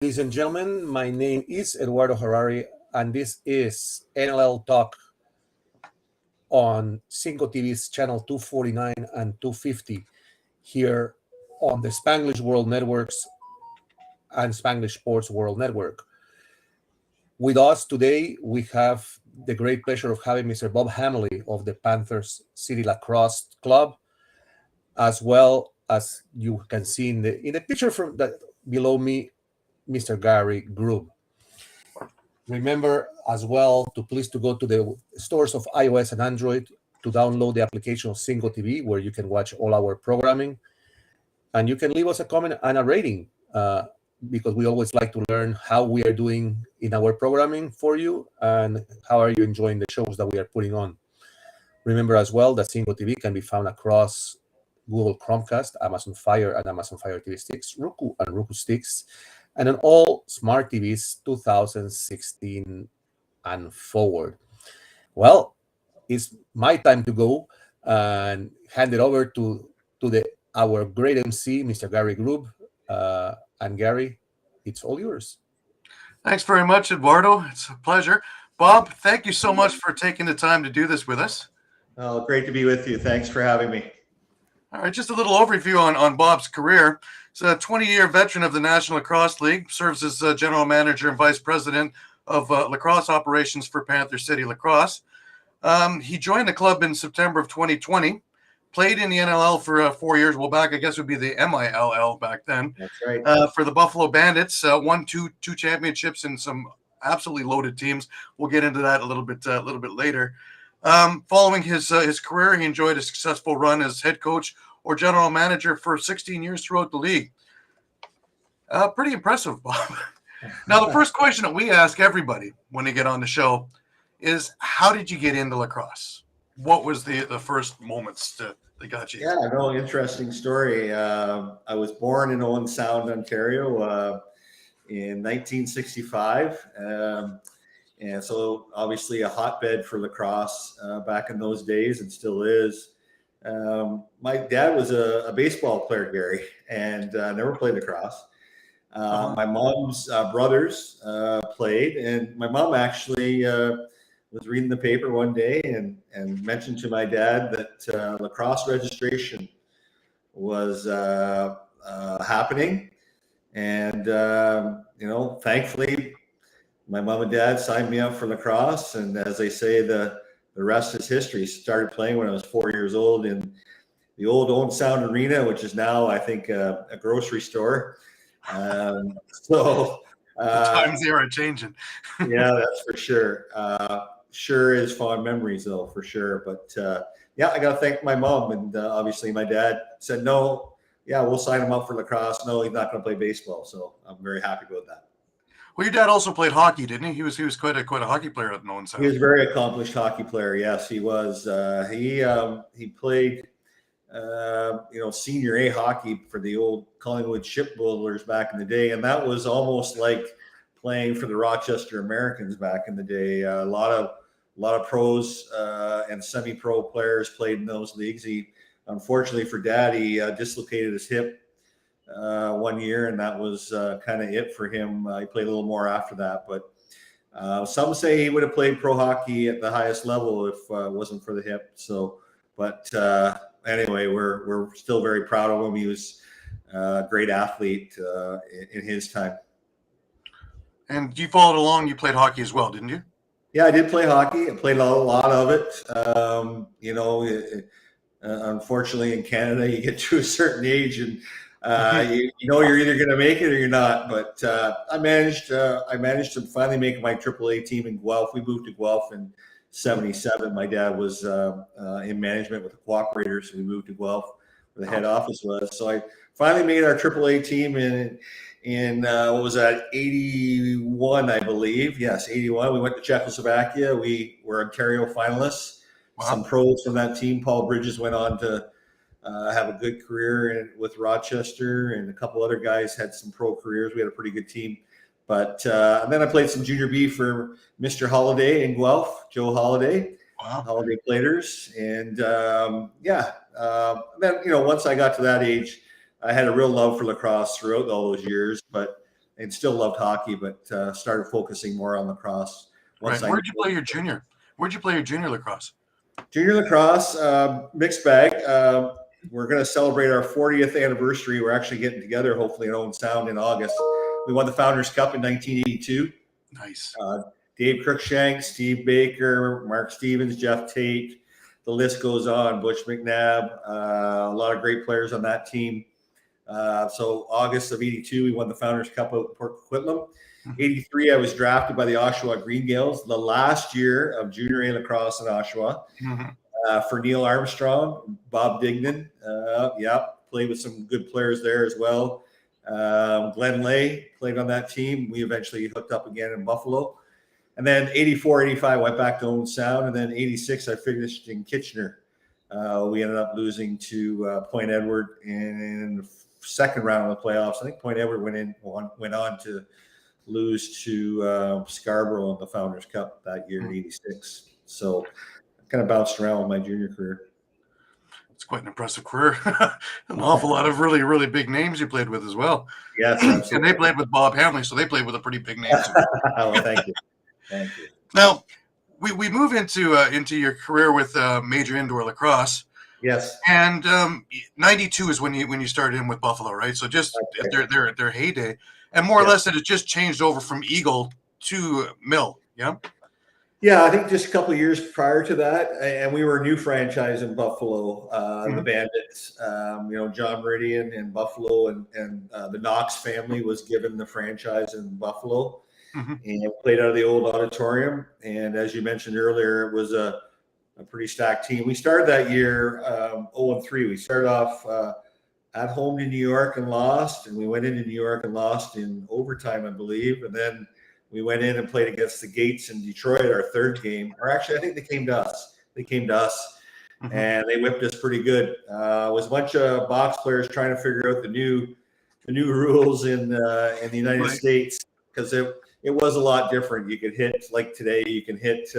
Ladies and gentlemen, my name is Eduardo Harari, and this is NLL Talk on Cinco TV's channel 249 and 250 here on the Spanglish World Networks and Spanglish Sports World Network. With us today, we have the great pleasure of having Mr. Bob Hamley of the Panthers City Lacrosse Club, as well as you can see in the picture from that below me, Mr. Gary Groob. Remember as well to please to go to the stores of iOS and Android to download the application of Cinco TV, where you can watch all our programming, and you can leave us a comment and a rating because we always like to learn how we are doing in our programming for you and how are you enjoying the shows that we are putting on. Remember as well that Cinco TV can be found across Google Chromecast, Amazon Fire and Amazon Fire TV sticks, Roku and Roku sticks, and on all smart TVs 2016 and forward. Well, it's my time to go and hand it over to our great MC, Mr. Gary Groob. And Gary, it's all yours. Thanks very much, Eduardo. It's a pleasure. Bob, thank you so much for taking the time to do this with us. Oh, great to be with you. Thanks for having me. All right, just a little overview on Bob's career. He's a 20-year veteran of the National Lacrosse League, serves as general manager and vice president of lacrosse operations for Panther City Lacrosse. He joined the club in September of 2020, played in the NLL for 4 years. Well, back, I guess, would be the MILL back then. That's right. For the Buffalo Bandits, won two championships and some absolutely loaded teams. We'll get into that a little bit later. Following his career, he enjoyed a successful run as head coach or general manager for 16 years throughout the league. Pretty impressive, Bob. Now, the first question that we ask everybody when they get on the show is, how did you get into lacrosse? What was the first moments that got you? Yeah, no, interesting story. I was born in Owen Sound, Ontario in 1965. And so obviously a hotbed for lacrosse back in those days, and still is. My dad was a baseball player, Gary, and never played lacrosse. My mom's brothers played, and my mom actually was reading the paper one day and mentioned to my dad that lacrosse registration was happening. And, thankfully, my mom and dad signed me up for lacrosse. And as they say, the rest is history. Started playing when I was 4 years old in the old Owen Sound Arena, which is now, I think, a grocery store. The times they are changing. Yeah, that's for sure. Sure is fond memories, though, for sure. But I got to thank my mom. And obviously my dad said, no, we'll sign him up for lacrosse. No, he's not going to play baseball. So I'm very happy about that. Well, your dad also played hockey, didn't he? He was quite a hockey player at Owen Sound. He was a very accomplished hockey player. Yes, he was. He played, senior A hockey for the old Collingwood Shipbuilders back in the day, and that was almost like playing for the Rochester Americans back in the day. A lot of pros and semi-pro players played in those leagues. He, unfortunately for Dad, he dislocated his hip 1 year, and that was kind of it for him. He played a little more after that, but some say he would have played pro hockey at the highest level if it wasn't for the hip. So, but anyway, we're still very proud of him. He was a great athlete in his time. And you followed along. You played hockey as well, didn't you? Yeah, I did play hockey. I played a lot of it. Unfortunately, in Canada, you get to a certain age and you're either going to make it or you're not. But I managed to finally make my AAA team in Guelph. We moved to Guelph in '77. My dad was in management with the Cooperators, so we moved to Guelph, where the head office was. So I finally made our AAA team in what was that, 81, I believe. Yes, 81. We went to Czechoslovakia. We were Ontario finalists. Wow. Some pros from that team. Paul Bridges went on to have a good career with Rochester, and a couple other guys had some pro careers. We had a pretty good team. But and then I played some junior B for Mr. Holiday in Guelph, Joe Holiday. Wow. Holiday Platers. And then, once I got to that age, I had a real love for lacrosse throughout all those years. But and still loved hockey, but started focusing more on lacrosse. Right. Where'd you play your junior? Where'd you play your junior lacrosse? Junior lacrosse, mixed bag. We're going to celebrate our 40th anniversary. We're actually getting together, hopefully, in Owen Sound in August. We won the Founders Cup in 1982. Nice. Dave Cruikshank, Steve Baker, Mark Stevens, Jeff Tate. The list goes on. Butch McNabb, a lot of great players on that team. So August of 82, we won the Founders Cup out in Port Coquitlam. 83, I was drafted by the Oshawa Green Gales, the last year of junior A lacrosse in Oshawa. For Neil Armstrong, Bob Dignan. Played with some good players there as well. Glenn Lay played on that team. We eventually hooked up again in Buffalo. And then 84, 85, went back to Owen Sound. And then 86, I finished in Kitchener. We ended up losing to Point Edward in the second round of the playoffs. I think Point Edward went on to lose to Scarborough in the Founders Cup that year in 86. So kind of bounced around with my junior career. It's quite an impressive career. An awful lot of really, really big names you played with as well. Yes, absolutely. And they played with Bob Hamley, so they played with a pretty big name too. Well, thank you. Thank you. Now, we move into your career with major indoor lacrosse. Yes. And 92 is when you started in with Buffalo, right? So just their heyday, and more or less that it just changed over from Eagle to Mill. Yeah. Yeah, I think just a couple of years prior to that, and we were a new franchise in Buffalo, the Bandits. John Meridian in Buffalo, and the Knox family was given the franchise in Buffalo, and played out of the old auditorium. And as you mentioned earlier, it was a pretty stacked team. We started that year 0-3. We started off at home to New York and lost, and we went into New York and lost in overtime, I believe, and then we went in and played against the Gates in Detroit, our third game. Or actually, I think they came to us. And they whipped us pretty good. It was a bunch of box players trying to figure out the new rules in the United States, because it was a lot different. You could hit, like today, you can hit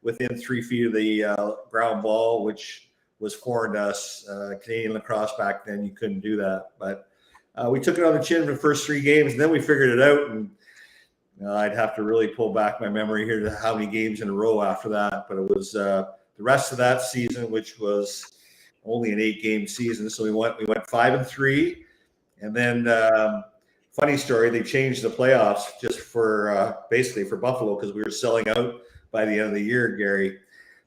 within 3 feet of the ground ball, which was foreign to us. Canadian lacrosse back then, you couldn't do that. But we took it on the chin for the first 3 games, and then we figured it out. And I'd have to really pull back my memory here to how many games in a row after that. But it was the rest of that season, which was only an 8-game season. So we went 5-3, and then funny story, they changed the playoffs just for basically for Buffalo, because we were selling out by the end of the year, Gary.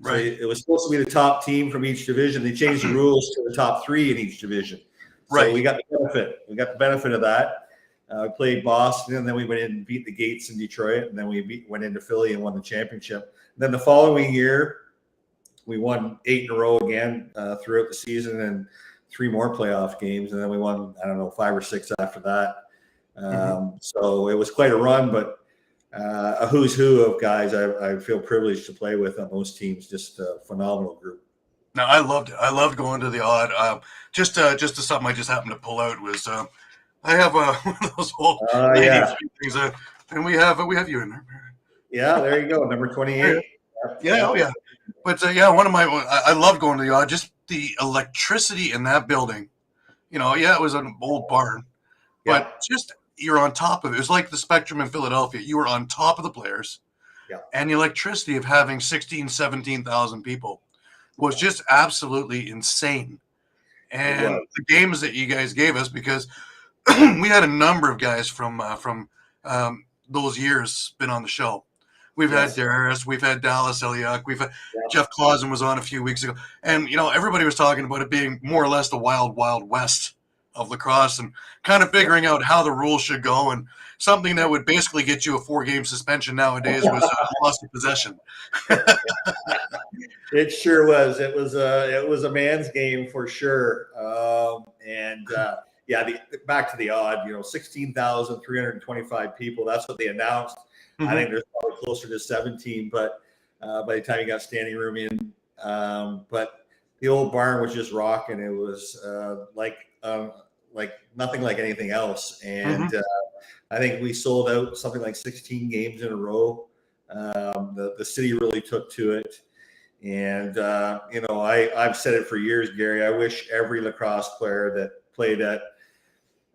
So it was supposed to be the top team from each division. They changed the rules to the top 3 in each division. So we got the benefit. We got the benefit of that. We played Boston, and then we went in and beat the Gates in Detroit, and then we went into Philly and won the championship. And then the following year, we won 8 in a row again throughout the season, and 3 more playoff games, and then we won, 5 or 6 after that. So it was quite a run, but a who's who of guys I feel privileged to play with on those teams. Just a phenomenal group. No, I loved it. I loved going to the odd. Just something I just happened to pull out was I have one of those old things, and we have you in there. Yeah, there you go, number 28. Yeah, oh yeah. But one of my I love going to the odd. Just the electricity in that building. It was an old barn, but just you're on top of it. It was like the Spectrum in Philadelphia. You were on top of the players, and the electricity of having 16,000, 17,000 people was just absolutely insane. And the games that you guys gave us, because we had a number of guys from those years been on the show. We've had Darius, we've had Dallas Eliak, we've had Jeff Clausen was on a few weeks ago, and everybody was talking about it being more or less the wild, wild west of lacrosse, and kind of figuring out how the rules should go. And something that would basically get you a 4-game suspension nowadays was loss of possession. It sure was. It was a man's game for sure. Back to the odd, 16,325 people. That's what they announced. I think there's probably closer to 17, but by the time you got standing room in, but the old barn was just rocking. It was like nothing like anything else. And I think we sold out something like 16 games in a row. The city really took to it. And, I've said it for years, Gary, I wish every lacrosse player that played at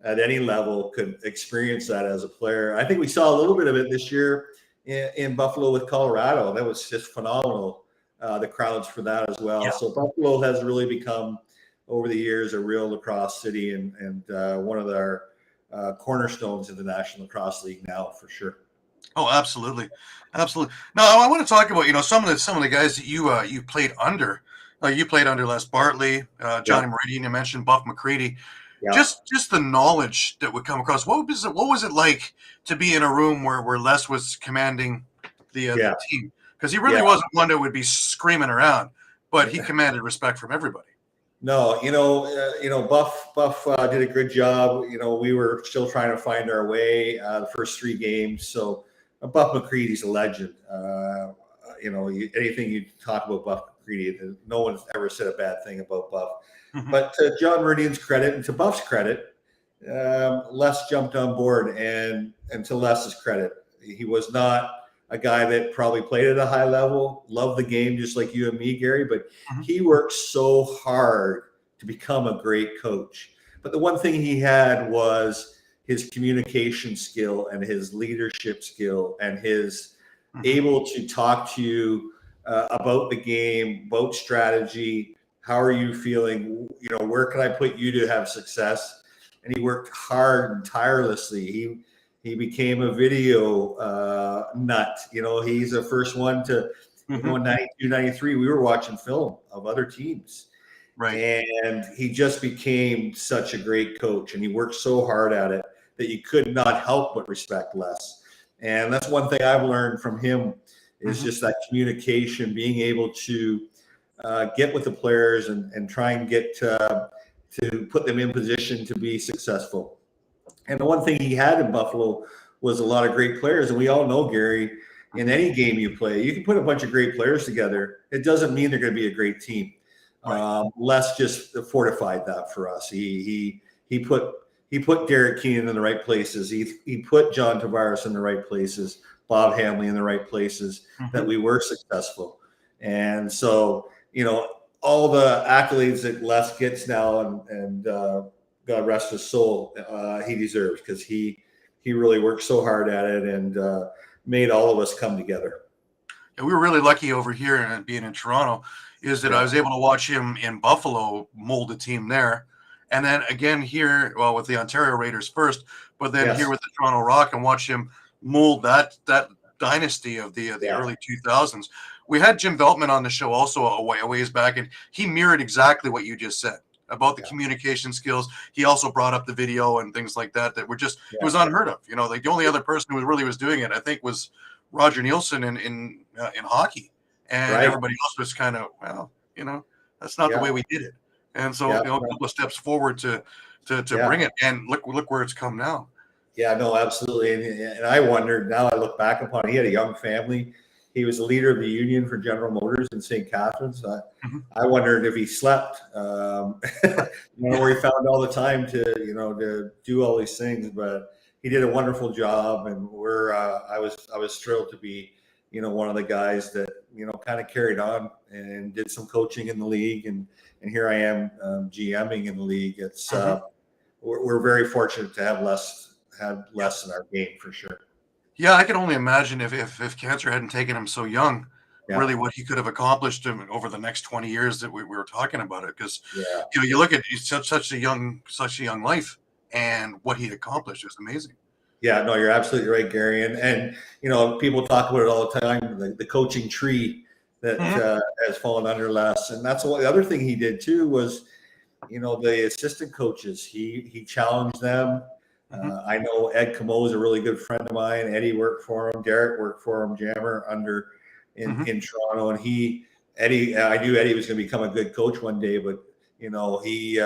at any level could experience that as a player. I think we saw a little bit of it this year in Buffalo with Colorado. That was just phenomenal. The crowds for that as well. Yeah. So Buffalo has really become, over the years, a real lacrosse city and one of our cornerstones in the National Lacrosse League now, for sure. Oh, absolutely, absolutely. Now, I want to talk about some of the guys that you played under. You played under Les Bartley, Johnny Meridian. You mentioned Buff McCready. Yeah. Just the knowledge that would come across. What was it like to be in a room where Les was commanding the team? Because he really wasn't one that would be screaming around, but he commanded respect from everybody. No, Buff did a good job. We were still trying to find our way the first 3 games. So Buff McCready's a legend. Anything you talk about Buff McCready, no one's ever said a bad thing about Buff. Mm-hmm. But to John Meridian's credit and to Buff's credit, Les jumped on board, and to Les's credit, he was not a guy that probably played at a high level, loved the game just like you and me, Gary, but he worked so hard to become a great coach. But the one thing he had was his communication skill and his leadership skill and his able to talk to you about the game, about strategy. How are you feeling? Where can I put you to have success? And he worked hard and tirelessly. He became a video nut. He's the first one to, in 92, 93, we were watching film of other teams. Right. And he just became such a great coach, and he worked so hard at it that you could not help but respect Les. And that's one thing I've learned from him is just that communication, being able to get with the players and try and get to put them in position to be successful. And the one thing he had in Buffalo was a lot of great players. And we all know, Gary, in any game you play, you can put a bunch of great players together. It doesn't mean they're going to be a great team. Right. Les just fortified that for us. He put Derek Keenan in the right places. He put John Tavares in the right places, Bob Hamley in the right places, that we were successful. And so, all the accolades that Les gets now, and God rest his soul, he deserves, because he really worked so hard at it and made all of us come together. And we were really lucky over here and being in Toronto is that I was able to watch him in Buffalo mold a team there. And then again here, with the Ontario Raiders first, but then here with the Toronto Rock, and watch him mold that dynasty of the early 2000s. We had Jim Veltman on the show also a ways back, and he mirrored exactly what you just said about the communication skills. He also brought up the video and things like that were just it was unheard of. Like the only other person who really was doing it, I think, was Roger Nielsen in hockey, and everybody else was kind of that's not the way we did it. And so a couple of steps forward to bring it, and look where it's come now. Yeah, no, absolutely. And I wondered, now I look back upon it, he had a young family. He was the leader of the union for General Motors in St. Catharines. I wondered if he slept, where he found all the time to do all these things. But he did a wonderful job, and I was thrilled to be, one of the guys that kind of carried on and did some coaching in the league, and here I am GMing in the league. It's we're very fortunate to have Les in our game, for sure. Yeah, I can only imagine if cancer hadn't taken him so young, really what he could have accomplished over the next 20 years that we were talking about it. Because you look at such a young life, and what he accomplished is amazing. Yeah, no, you're absolutely right, Gary. And people talk about it all the time, the coaching tree that has fallen under Les. And that's the other thing he did too was, the assistant coaches. He challenged them. I know Ed Camo is a really good friend of mine. Eddie worked for him. Derek worked for him. Jammer in Toronto, and I knew Eddie was going to become a good coach one day, but he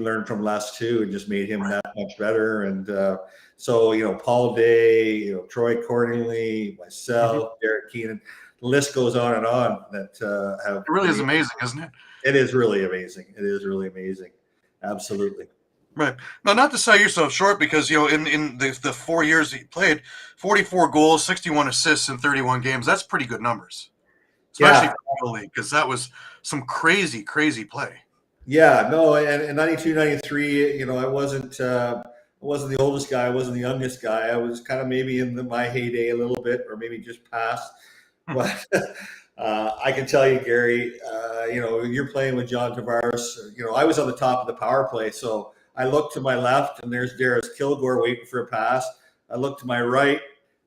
learned from Les too, and just made him that much better. And so Paul Day, Troy Cordingley, myself, Derek Keenan, the list goes on and on. It really is amazing, isn't it? It is really amazing. It is really amazing. Absolutely. Right. Now, not to sell yourself short, because, in the 4 years that you played, 44 goals, 61 assists in 31 games, that's pretty good numbers. Especially for the league, because that was some crazy, crazy play. Yeah, no, and in 92, 93, I wasn't the oldest guy. I wasn't the youngest guy. I was kind of maybe in my heyday a little bit, or maybe just past. But I can tell you, Gary, you're playing with John Tavares. I was on the top of the power play, so I look to my left, and there's Darius Kilgore waiting for a pass. I look to my right,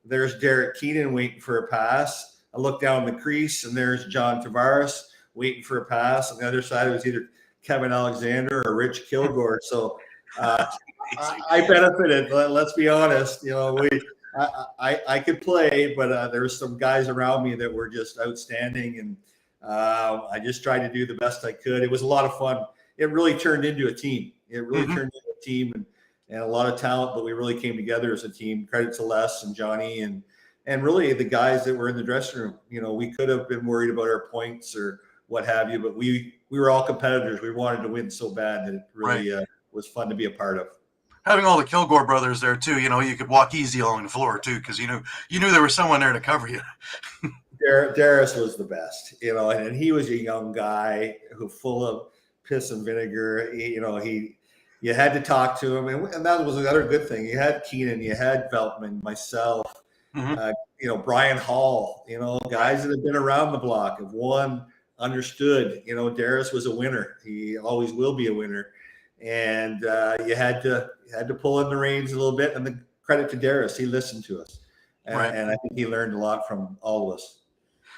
there's Derek Keenan waiting for a pass. I look down the crease, and there's John Tavares waiting for a pass. On the other side, it was either Kevin Alexander or Rich Kilgore. So I benefited. Let's be honest. I could play, but there was some guys around me that were just outstanding, and I just tried to do the best I could. It was a lot of fun. It really turned into a team. It really turned into a team, and a lot of talent, but we really came together as a team. Credit to Les and Johnny and really the guys that were in the dressing room. We could have been worried about our points or what have you, but we were all competitors. We wanted to win so bad that it really was fun to be a part of. Having all the Kilgore brothers there too, you could walk easy along the floor too, because you knew there was someone there to cover you. Darius was the best, and he was a young guy who full of piss and vinegar. You had to talk to him, and that was another good thing. You had Keenan, you had Veltman, myself, Brian Hall, guys that have been around the block, have won, understood. Darius was a winner. He always will be a winner, and you had to pull in the reins a little bit. And the credit to Darius, he listened to us, and I think he learned a lot from all of us.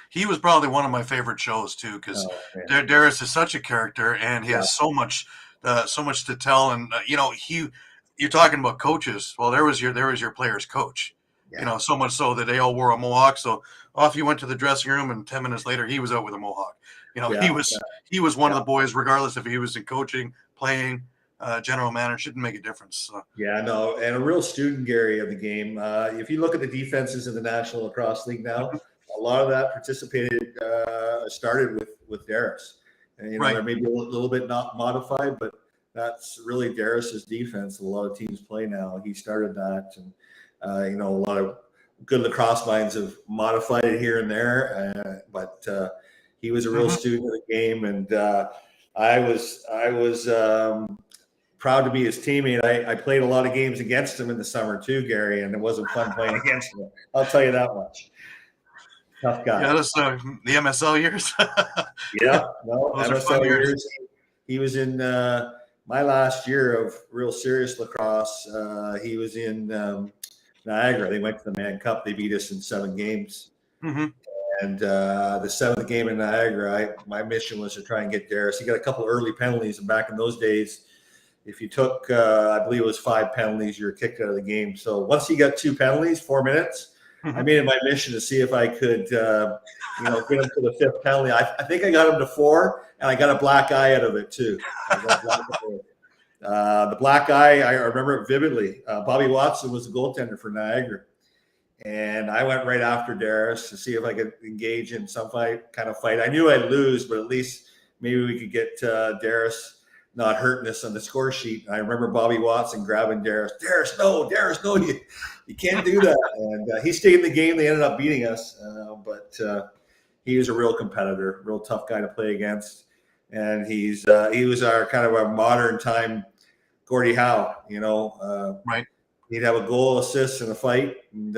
He was probably one of my favorite shows too, because Darius is such a character, and he has so much to tell. And you're talking about coaches. Well, there was your player's coach. Yeah. So much so that they all wore a mohawk. So off he went to the dressing room, and 10 minutes later he was out with a mohawk. He was one of the boys, regardless if he was in coaching, playing, general manager, shouldn't make a difference. So. Yeah, no, and a real student, Gary, of the game. If you look at the defenses in the National Lacrosse League now, a lot of that started with Darius. And they're maybe a little bit not modified, but that's really Darius's defense. A lot of teams play now. He started that, and a lot of good lacrosse minds have modified it here and there. But he was a real student of the game, and I was proud to be his teammate. I played a lot of games against him in the summer too, Gary, and it wasn't fun playing against him. I'll tell you that much. Tough guy. Yeah, that's the MSL years. MSL years. He was in my last year of real serious lacrosse. He was in Niagara. They went to the Man Cup. They beat us in 7 games. And the 7th game in Niagara, my mission was to try and get Darius. He got a couple early penalties, and back in those days, if you took, I believe it was 5 penalties, you were kicked out of the game. So once he got 2 penalties, 4 minutes, I made it my mission to see if I could, get him to the 5th penalty. I think I got him to 4, and I got a black eye out of it too. The black eye, I remember it vividly. Bobby Watson was the goaltender for Niagara, and I went right after Darius to see if I could engage in some kind of fight. I knew I'd lose, but at least maybe we could get Darius not hurting us on the score sheet. And I remember Bobby Watson grabbing Darius. Darius, no, you can't do that. And he stayed in the game. They ended up beating us, but he was a real competitor, real tough guy to play against. And he was our kind of a modern time Gordie Howe. Right. He'd have a goal, assist, in a fight. And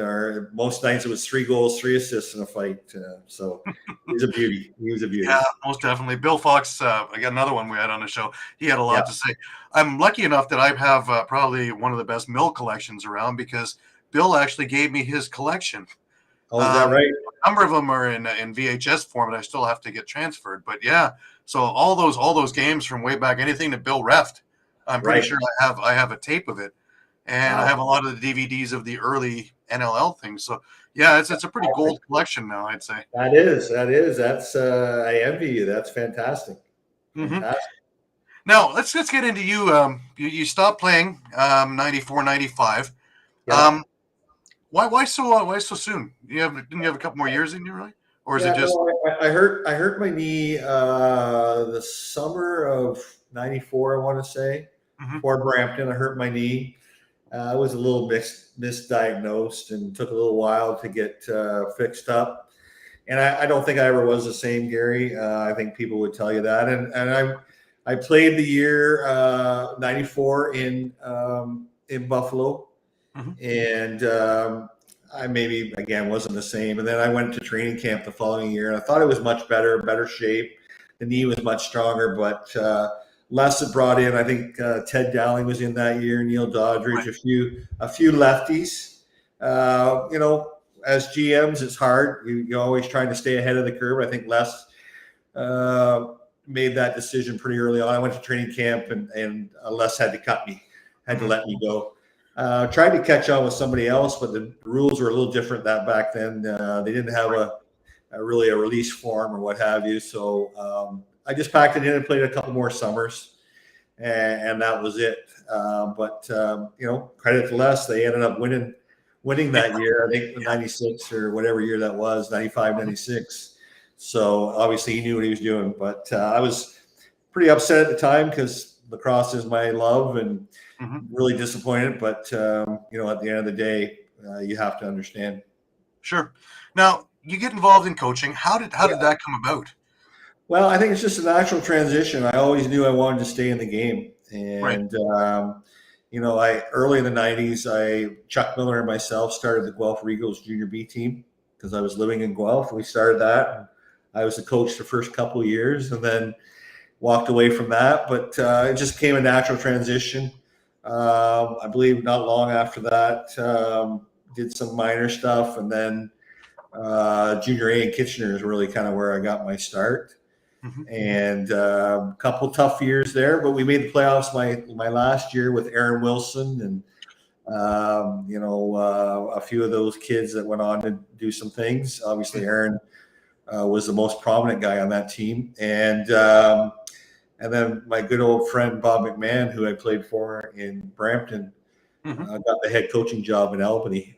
most nights it was 3 goals, 3 assists in a fight. So he was a beauty. Yeah, most definitely. Bill Fox, I got another one we had on the show. He had a lot to say. I'm lucky enough that I have probably one of the best mill collections around, because Bill actually gave me his collection. Oh, is that right? A number of them are in VHS form, and I still have to get transferred. But yeah, so all those games from way back, anything that Bill refed, I'm pretty sure I have a tape of it. And I have a lot of the DVDs of the early NLL things. So yeah, it's a pretty gold collection now, I'd say. That is. That's I envy you. That's fantastic. Now let's get into you. You stopped playing 94, 95. Yeah. Why so soon? Didn't you have a couple more years in you, really? Or is it just? No, I hurt my knee the summer of 94, I want to say. Before Brampton, I hurt my knee. I was a little misdiagnosed and took a little while to get fixed up. And I don't think I ever was the same, Gary. I think people would tell you that. And I played the year 94 in Buffalo, and I maybe again wasn't the same. And then I went to training camp the following year, and I thought it was much better shape. The knee was much stronger, but Les had brought in. I think Ted Dowling was in that year, Neil Doddridge, a few lefties. As GMs, it's hard. You're always trying to stay ahead of the curve. I think Les made that decision pretty early on. I went to training camp, and Les had to cut me, had to let me go. Tried to catch on with somebody else, but the rules were a little different back then. They didn't have a release form or what have you. So I just packed it in and played a couple more summers, and that was it. But credit to Les, they ended up winning that year. I think 96 or whatever year that was, 95, 96. So obviously he knew what he was doing. But I was pretty upset at the time because lacrosse is my love, and really disappointed. But at the end of the day, you have to understand. Sure. Now you get involved in coaching. How did that come about? Well, I think it's just a natural transition. I always knew I wanted to stay in the game, and I early in the '90s, Chuck Miller and myself started the Guelph Regals Junior B team because I was living in Guelph. We started that. I was the coach the first couple of years, and then walked away from that. But it just became a natural transition. I believe not long after that, did some minor stuff, and then Junior A in Kitchener is really kind of where I got my start. And a couple tough years there, but we made the playoffs my last year with Aaron Wilson and a few of those kids that went on to do some things. Obviously, Aaron was the most prominent guy on that team, and then my good old friend Bob McMahon, who I played for in Brampton, got the head coaching job in Albany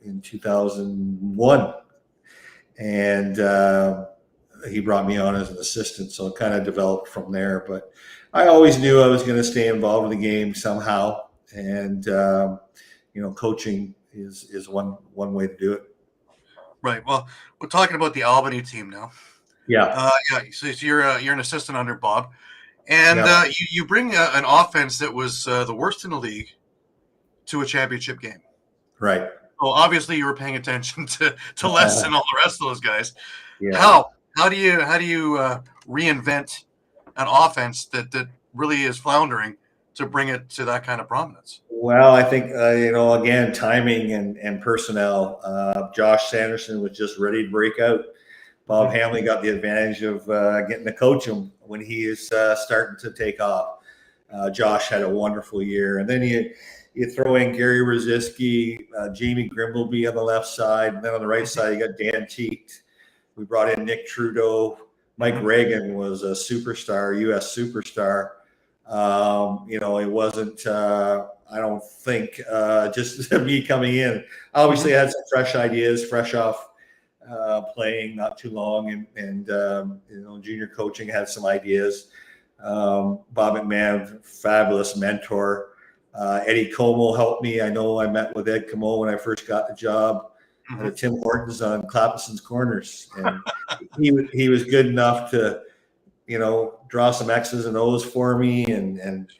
in 2001, and he brought me on as an assistant, so it kind of developed from there. But I always knew I was going to stay involved in the game somehow, and coaching is one way to do it. Right. Well, we're talking about the Albany team now. Yeah. So you're an assistant under Bob, and you bring an offense that was the worst in the league to a championship game. Right. Well, obviously you were paying attention to Les and all the rest of those guys. Yeah. How do you reinvent an offense that really is floundering to bring it to that kind of prominence? Well, I think again, timing and personnel. Josh Sanderson was just ready to break out. Bob Hamley got the advantage of getting to coach him when he is starting to take off. Josh had a wonderful year, and then you throw in Gary Rosiski, Jamie Grimbleby on the left side, and then on the right side you got Dan Teat. We brought in Nick Trudeau. Mike Reagan was a superstar, U.S. superstar. It wasn't, I don't think, just me coming in. Obviously, I had some fresh ideas, fresh off playing not too long, and junior coaching, had some ideas. Bob McMahon, fabulous mentor. Eddie Como helped me. I know I met with Ed Como when I first got the job. Tim Hortons on Clapperson's Corners, and he was good enough to, draw some X's and O's for me, and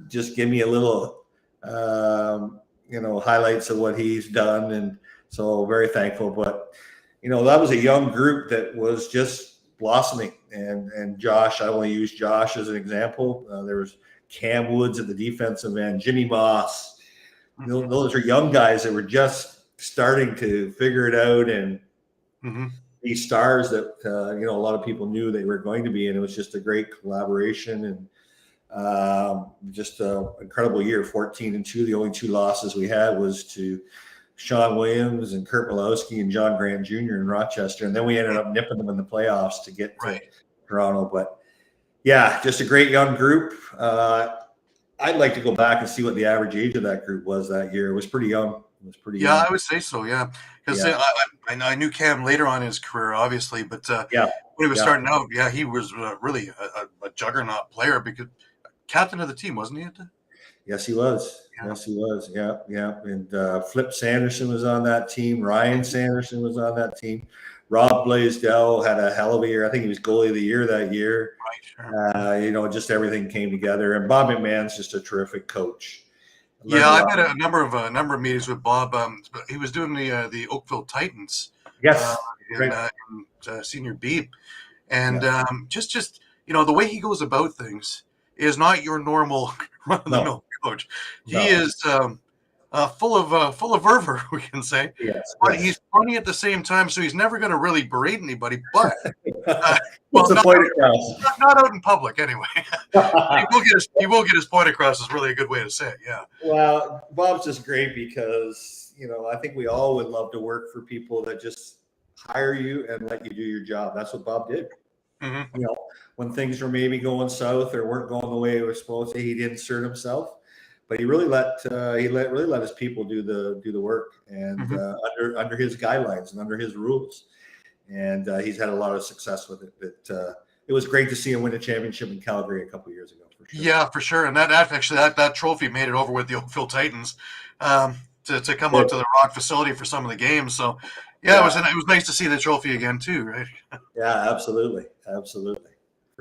just give me a little, highlights of what he's done, and so very thankful. But that was a young group that was just blossoming, and Josh. I only use Josh as an example. There was Cam Woods at the defensive end, Jimmy Moss. Those are young guys that were just starting to figure it out, and these stars that a lot of people knew they were going to be, and it was just a great collaboration, and just an incredible year. 14-2. The only two losses we had was to Sean Williams and Kurt Malowski and John Grant Jr. in Rochester, and then we ended up nipping them in the playoffs to get to Toronto. But yeah, just a great young group. I'd like to go back and see what the average age of that group was that year. It was pretty young. Yeah, I would say so. Yeah, because I knew Cam later on in his career, obviously, but when he was starting out, he was really a juggernaut player, because captain of the team, wasn't he? Yes, he was. Yeah. Yes, he was. Yeah. And Flip Sanderson was on that team. Ryan Sanderson was on that team. Rob Blaisdell had a hell of a year. I think he was goalie of the year that year. Right, sure. Just everything came together. And Bob McMahon's just a terrific coach. Yeah, I've had a number of meetings with Bob. He was doing the Oakville Titans. Yes, In, right. Senior B, and Yeah. just the way he goes about things is not your normal run-of-the-mill coach. No. He is full of fervor, we can say. Yes, But yes. he's funny at the same time, so he's never going to really berate anybody. But What's the not, point across? not out in public, anyway. he will get his point across. Is really a good way to say it. Yeah. Well, Bob's just great because I think we all would love to work for people that just hire you and let you do your job. That's what Bob did. Mm-hmm. When things were maybe going south or weren't going the way it was supposed to, he'd insert himself. But he really let his people do the work, and under his guidelines and under his rules, and he's had a lot of success with it. But it was great to see him win a championship in Calgary a couple of years ago. For sure. Yeah, for sure. And that trophy made it over with the Oakville Titans to come out to the Rock facility for some of the games. So yeah. It was nice to see the trophy again too, right? Yeah, absolutely.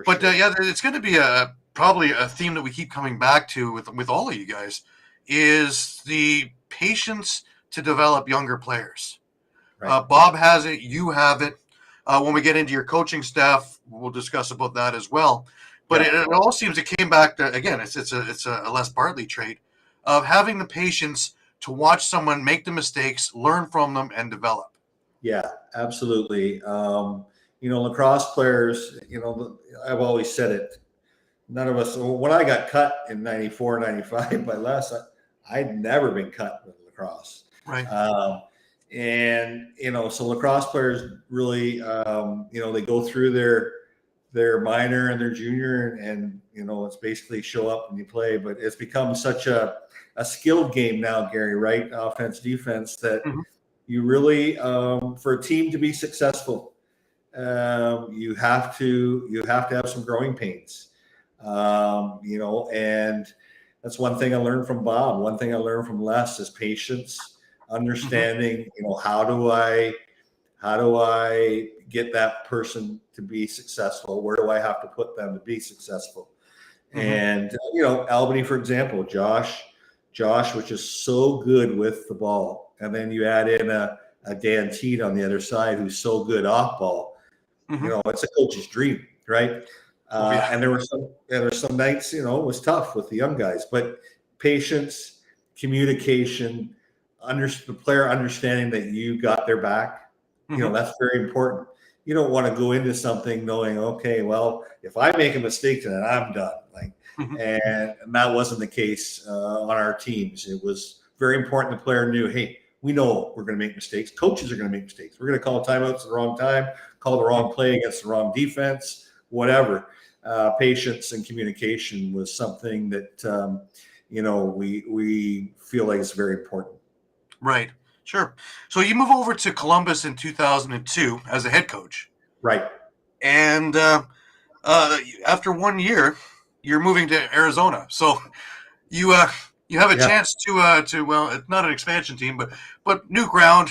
But it's going to be probably a theme that we keep coming back to with all of you guys is the patience to develop younger players. Right. Bob has it. You have it. When we get into your coaching staff, we'll discuss about that as well. But it all seems it came back to, again, it's a Les Bartley trait of having the patience to watch someone make the mistakes, learn from them, and develop. Yeah, absolutely. Lacrosse players, I've always said it. None of us, when I got cut in 94, 95 by Les, I'd never been cut with lacrosse. Right. So lacrosse players really, they go through their minor and their junior and it's basically show up and you play, but it's become such a skilled game now, Gary, right? Offense, defense, that you really, for a team to be successful, you have to have some growing pains, and that's one thing I learned from Bob. One thing I learned from Les is patience, understanding, how do I get that person to be successful? Where do I have to put them to be successful? And, Albany, for example, Josh, which is so good with the ball. And then you add in a Dan Teed on the other side, who's so good off ball. It's a coach's dream, right? And there were some nights, it was tough with the young guys, but patience, communication, the player understanding that you got their back, that's very important. You don't want to go into something knowing, okay, well, if I make a mistake, then I'm done. And that wasn't the case on our teams. It was very important. The player knew, hey, we know we're going to make mistakes. Coaches are going to make mistakes. We're going to call timeouts at the wrong time, call the wrong play against the wrong defense, whatever. Patience and communication was something that, we feel like it's very important. Right. Sure. So you move over to Columbus in 2002 as a head coach. Right. And after 1 year, you're moving to Arizona. So you have a chance to well, it's not an expansion team, but new ground,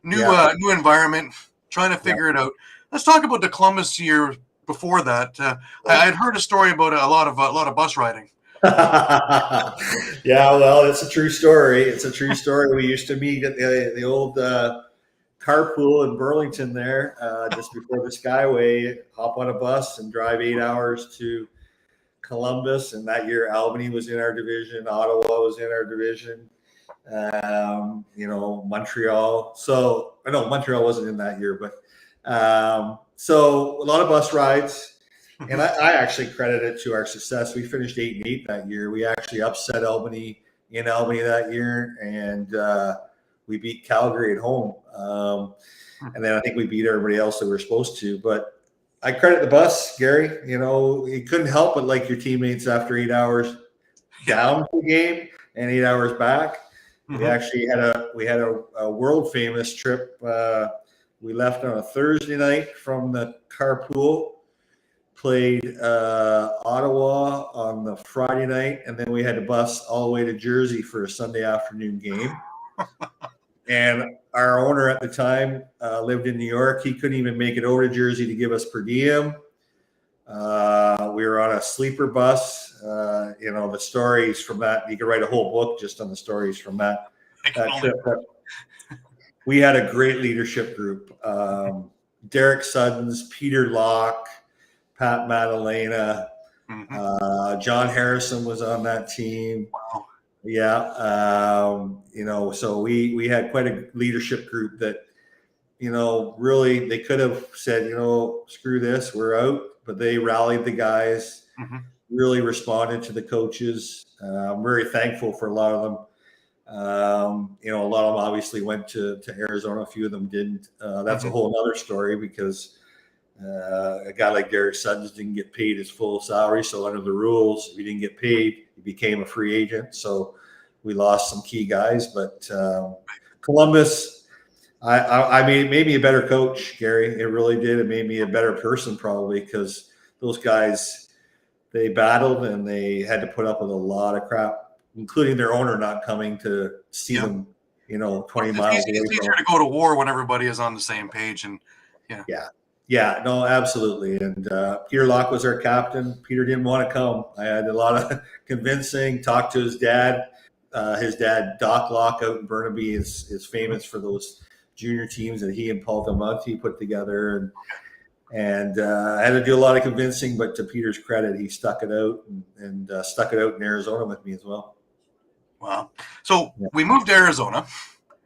new environment, trying to figure it out. Let's talk about the Columbus year before that. I had heard a story about a lot of bus riding. Well, it's a true story. We used to meet at the old carpool in Burlington there, just before the Skyway, hop on a bus and drive 8 hours to Columbus. And that year, Albany was in our division. Ottawa was in our division. Montreal. So I know Montreal wasn't in that year, but so a lot of bus rides. And I actually credit it to our success. We finished 8-8 that year. We actually upset Albany in Albany that year, and we beat Calgary at home. And then I think we beat everybody else that we were supposed to. But I credit the bus, Gary. You couldn't help but like your teammates after 8 hours down the game and 8 hours back. We actually had a world famous trip. We left on a Thursday night from the carpool. Played Ottawa on the Friday night, and then we had to bus all the way to Jersey for a Sunday afternoon game. And our owner at the time lived in New York. He couldn't even make it over to Jersey to give us per diem. We were on a sleeper bus. The stories from that, you could write a whole book just on the stories from that trip. We had a great leadership group. Derek Suddens, Peter Locke, Pat Madalena, John Harrison was on that team. Wow. Yeah. So we had quite a leadership group that, really they could have said, screw this, we're out, but they rallied the guys, really responded to the coaches. I'm very thankful for a lot of them. A lot of them obviously went to Arizona. A few of them didn't. That's a whole other story because a guy like Derek Suddens didn't get paid his full salary. So under the rules, if he didn't get paid, he became a free agent. So we lost some key guys. But Columbus, I mean, it made me a better coach, Gary. It really did. It made me a better person probably because those guys, they battled and they had to put up with a lot of crap, including their owner not coming to see them, 20 miles away. It's easier to go to war when everybody is on the same page. And yeah, no, absolutely. And Peter Locke was our captain. Peter didn't want to come. I had a lot of convincing, talked to his dad. His dad, Doc Locke out in Burnaby, is famous for those junior teams that he and Paul Damonte put together. And I had to do a lot of convincing, but to Peter's credit, he stuck it out and stuck it out in Arizona with me as well. Wow. So we moved to Arizona.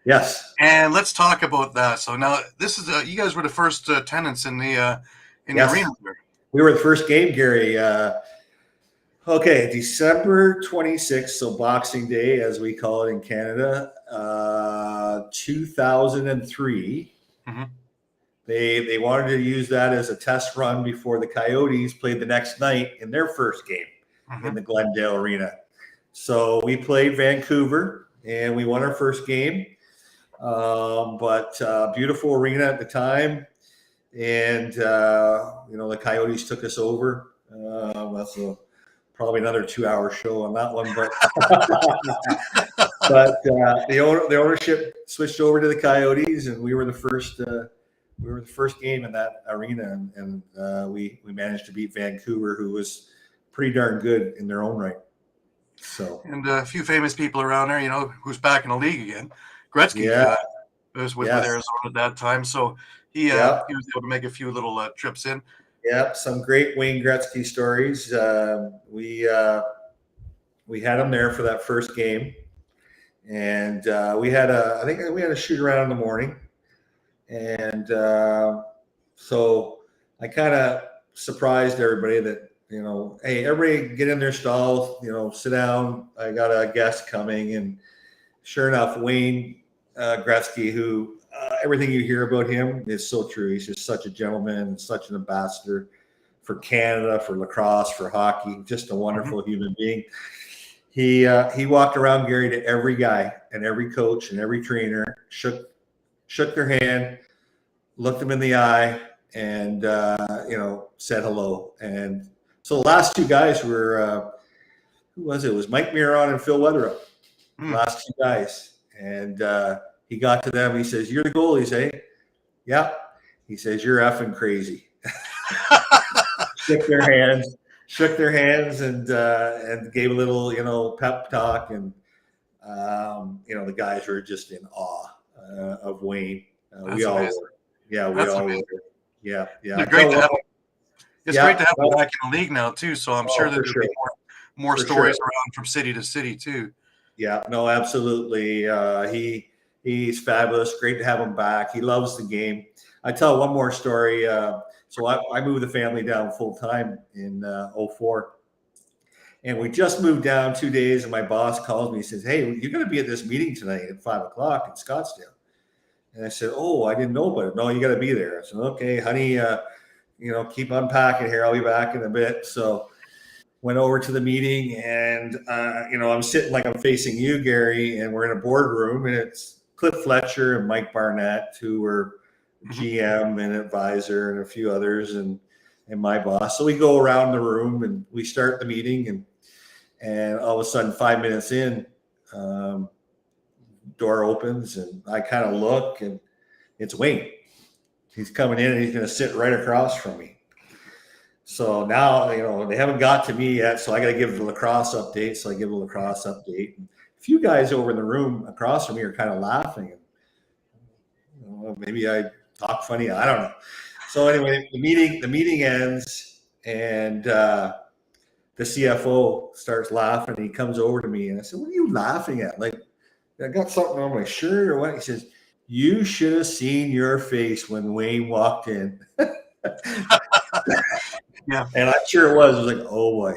Yes. And let's talk about that. So now this is you guys were the first tenants in the arena. We were the first game, Gary. December 26th, so Boxing Day, as we call it in Canada, 2003. They wanted to use that as a test run before the Coyotes played the next night in their first game in the Glendale Arena. So we played Vancouver, and we won our first game. But beautiful arena at the time. And, the Coyotes took us over. That's probably another 2-hour show on that one. But the ownership switched over to the Coyotes, and we were the first game in that arena. And we managed to beat Vancouver, who was pretty darn good in their own right. So, and a few famous people around there, who's back in the league again. Gretzky was with Arizona at that time, so he was able to make a few little trips in. Yeah, some great Wayne Gretzky stories. We had him there for that first game, and we had a shoot around in the morning, and so I kind of surprised everybody that. Hey, everybody get in their stalls, sit down. I got a guest coming. And sure enough, Wayne Gretzky, who everything you hear about him is so true. He's just such a gentleman, such an ambassador for Canada, for lacrosse, for hockey, just a wonderful human being. He walked around, Gary, to every guy and every coach and every trainer, shook their hand, looked them in the eye, and, said hello. And so the last two guys were, who was it? It was Mike Miron and Phil Weatherup. Last two guys. And he got to them. He says, "You're the goalies, eh?" "Yeah." He says, "You're effing crazy." Shook their hands and gave a little, pep talk. And, the guys were just in awe of Wayne. We all were. Yeah, we all were. Yeah. It's great to have It's great to have him back in the league now too. So I'm sure there'll be more stories around from city to city too. Yeah, no, absolutely. He's fabulous. Great to have him back. He loves the game. I tell one more story. So I moved the family down full time in 2004. And we just moved down 2 days, and my boss calls me. He says, "Hey, you're going to be at this meeting tonight at 5:00 in Scottsdale." And I said, "Oh, I didn't know about it." "No, you got to be there." I said, "Okay, honey, keep unpacking here. I'll be back in a bit." So went over to the meeting, and, I'm sitting like I'm facing you, Gary, and we're in a boardroom, and it's Cliff Fletcher and Mike Barnett, who were GM and advisor, and a few others, and my boss. So we go around the room, and we start the meeting, and all of a sudden, 5 minutes in, door opens, and I kind of look, and it's Wayne. He's coming in, and he's going to sit right across from me. So now, they haven't got to me yet, so I got to give the lacrosse update. So I give the lacrosse update. And a few guys over in the room across from me are kind of laughing. Maybe I talk funny. I don't know. So anyway, the meeting ends, and the CFO starts laughing. And he comes over to me, and I said, "What are you laughing at? Like, I got something on my shirt or what?" He says, "You should have seen your face when Wayne walked in." Yeah. And I'm sure it was. It was like, oh boy,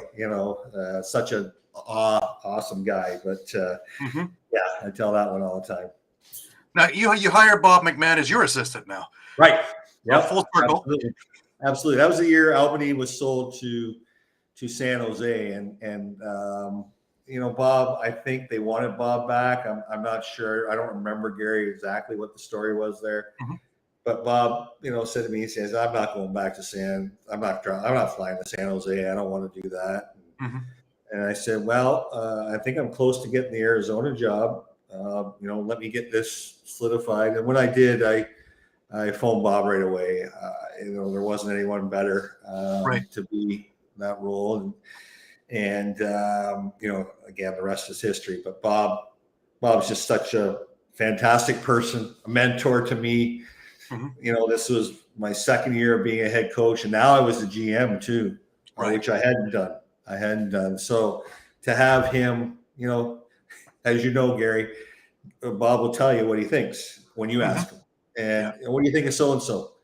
such an awesome guy. But yeah, I tell that one all the time. Now you hire Bob McMahon as your assistant now. Right. Yeah. Full circle. Absolutely. That was the year Albany was sold to San Jose, and Bob. I think they wanted Bob back. I'm not sure. I don't remember, Gary, exactly what the story was there. Mm-hmm. But Bob, said to me, he says, "I'm not going back to I'm not flying to San Jose. I don't want to do that." Mm-hmm. And I said, "Well, I think I'm close to getting the Arizona job. Let me get this solidified." And when I did, I phoned Bob right away. There wasn't anyone better to be in that role. And again, the rest is history. But Bob's just such a fantastic person, a mentor to me. Mm-hmm. This was my second year of being a head coach, and now I was the GM too, which I hadn't done. So to have him, as you know, Gary, Bob will tell you what he thinks when you ask him. And what do you think of so and so?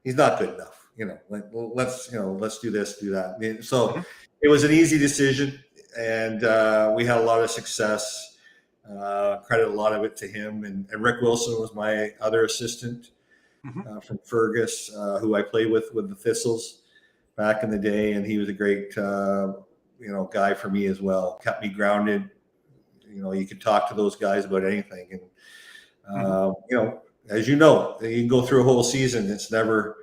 He's not good enough. Let's do this, do that. So it was an easy decision, and we had a lot of success. Credit a lot of it to him, and Rick Wilson was my other assistant from Fergus, who I played with the Thistles back in the day, and he was a great guy for me as well. Kept me grounded. You could talk to those guys about anything, and as you can go through a whole season. It's never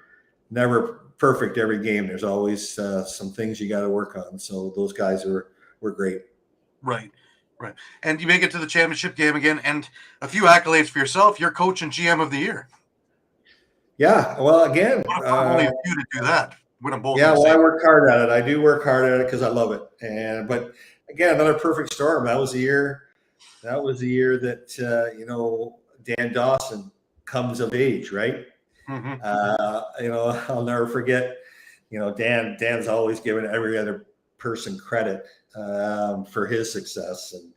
perfect every game. There's always some things you got to work on. So those guys were great. Right. And you make it to the championship game again, and a few accolades for yourself. You're coach and GM of the year. Yeah. Well, again, only a few to do that. Win them both. Yeah. Well, I worked hard at it. I do work hard at it because I love it. But again, another perfect storm. That was the year that Dan Dawson comes of age, right? I'll never forget. Dan's always given every other person credit for his success, and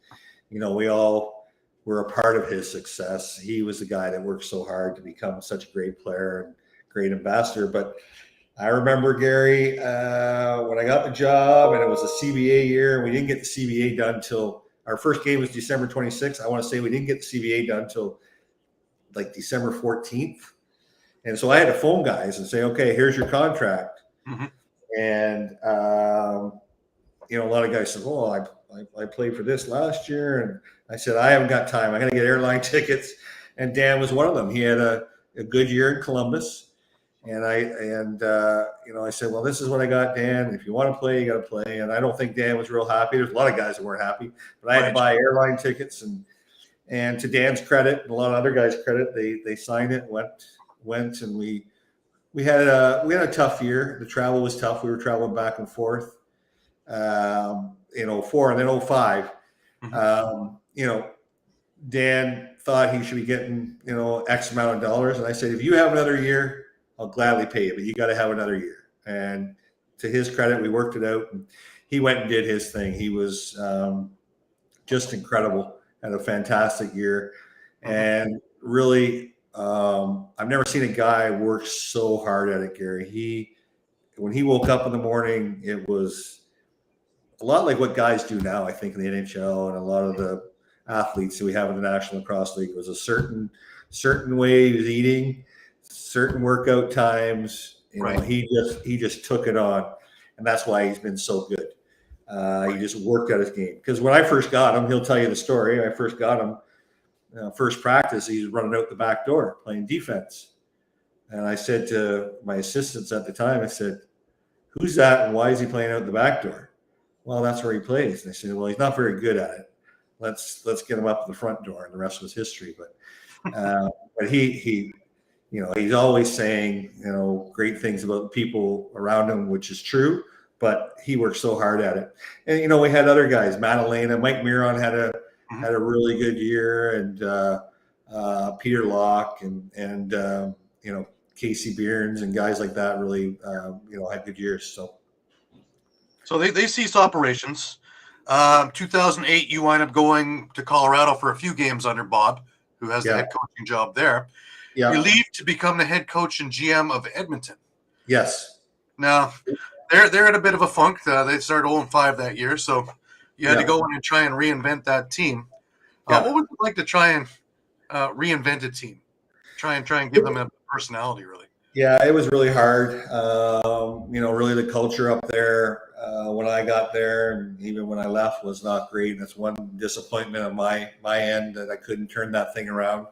we all were a part of his success. He was the guy that worked so hard to become such a great player and great ambassador. But I remember, Gary, when I got the job, and it was a CBA year, and we didn't get the CBA done until our first game was December 26th. I want to say we didn't get the CBA done until like December 14th. And so I had to phone guys and say, "Okay, here's your contract." And a lot of guys said, "Oh, I played for this last year," and I said, "I haven't got time. I got to get airline tickets." And Dan was one of them. He had a good year in Columbus, and I said, "Well, this is what I got, Dan. If you want to play, you got to play." And I don't think Dan was real happy. There's a lot of guys that weren't happy, but I had to buy airline tickets, and to Dan's credit and a lot of other guys' credit, they signed it, went, and we had a tough year. The travel was tough. We were traveling back and forth. In 04 and then 05, Dan thought he should be getting, X amount of dollars. And I said, "If you have another year, I'll gladly pay you, but you got to have another year." And to his credit, we worked it out, and he went and did his thing. He was just incredible, had a fantastic year. And really, I've never seen a guy work so hard at it, Gary. When he woke up in the morning, it was a lot like what guys do now, I think, in the NHL, and a lot of the athletes that we have in the National Lacrosse League. It was a certain way he was eating, certain workout times. He just took it on, and that's why he's been so good. He just worked at his game. Because when I first got him, he'll tell you the story. I first got him, first practice, he's running out the back door playing defense. And I said to my assistants at the time, I said, "Who's that, and why is he playing out the back door?" "Well, that's where he plays." And I said, "Well, he's not very good at it." let's get him up to the front door, and the rest was history. But he he's always saying, great things about the people around him, which is true, but he worked so hard at it. And, we had other guys, Madalena, Mike Miron had a really good year, and Peter Locke and Casey Byrnes and guys like that really, had good years. So they ceased operations. 2008, you wind up going to Colorado for a few games under Bob, who has the head coaching job there. Yeah. You leave to become the head coach and GM of Edmonton. Yes. Now, they're in a bit of a funk. They started 0-5 that year, so you had to go in and try and reinvent that team. What would it like to try and reinvent a team? Try and give them a personality, really. Yeah, it was really hard. Really the culture up there when I got there, and even when I left, was not great. And that's one disappointment on my end, that I couldn't turn that thing around.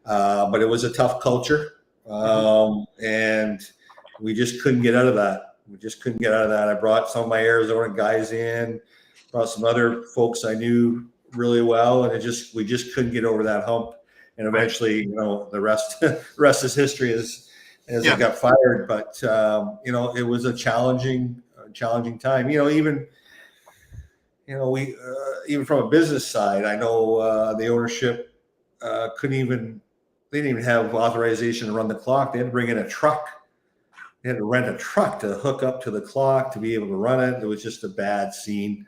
But it was a tough culture, and we just couldn't get out of that. I brought some of my Arizona guys in, brought some other folks I knew really well, and we just couldn't get over that hump. And eventually, the rest is history as I got fired. But it was a challenging time. Even from a business side, I know the ownership they didn't even have authorization to run the clock. They had to bring in a truck. They had to rent a truck to hook up to the clock to be able to run it. It was just a bad scene.